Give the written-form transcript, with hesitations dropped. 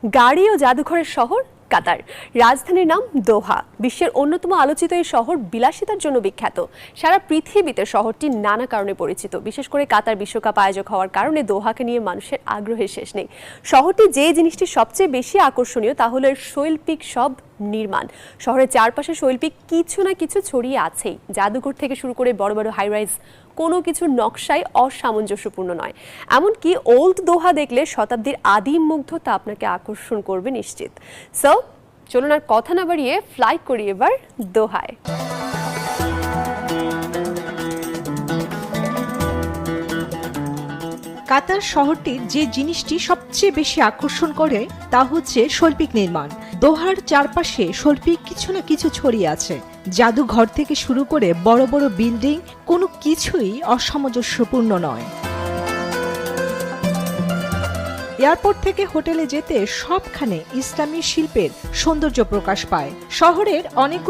গাড়ি ও জাদুঘরের শহর কাতার, রাজধানীর নাম দোহা। বিশ্বের অন্যতম আলোচিত এই শহর বিলাসিতার জন্য বিখ্যাত। সারা পৃথিবীতে শহরটি নানা কারণে পরিচিত। বিশেষ করে কাতার বিশ্বকাপ আয়োজক হওয়ার কারণে দোহাকে নিয়ে মানুষের আগ্রহের শেষ নেই। শহরটি যে জিনিসটি সবচেয়ে বেশি আকর্ষণীয় তা হলো এর শৈল্পিক সব নির্মাণ। শহরের চারপাশে শৈল্পিক কিছু না কিছু ছড়িয়ে আছেই। জাদুঘর থেকে শুরু করে বড় বড় হাইরাইজ, কোনো কিছুর নকশায় অসামঞ্জস্যপূর্ণ নয়। এমনকি ওল্ড দোহা দেখলে শতাব্দীর আদিম মুগ্ধতা আপনাকে আকর্ষণ করবে নিশ্চিত। সো চলুন আর কথা না বাড়িয়ে ফ্লাই করি এবার দোহায়। কাতার শহরটির যে জিনিসটি সবচেয়ে বেশি আকর্ষণ করে তা হচ্ছে শৈল্পিক নির্মাণ। দোহার চারপাশে শৈল্পিক কিছু না কিছু ছড়িয়ে আছে। জাদুঘর থেকে শুরু করে বড় বড় বিল্ডিং, কোনো কিছুই অসামঞ্জস্যপূর্ণ নয়। এয়ারপোর্ট থেকে হোটেলে যেতে সবখানে ইসলামী শিল্পের সৌন্দর্য প্রকাশ পায়। শহরের অনেক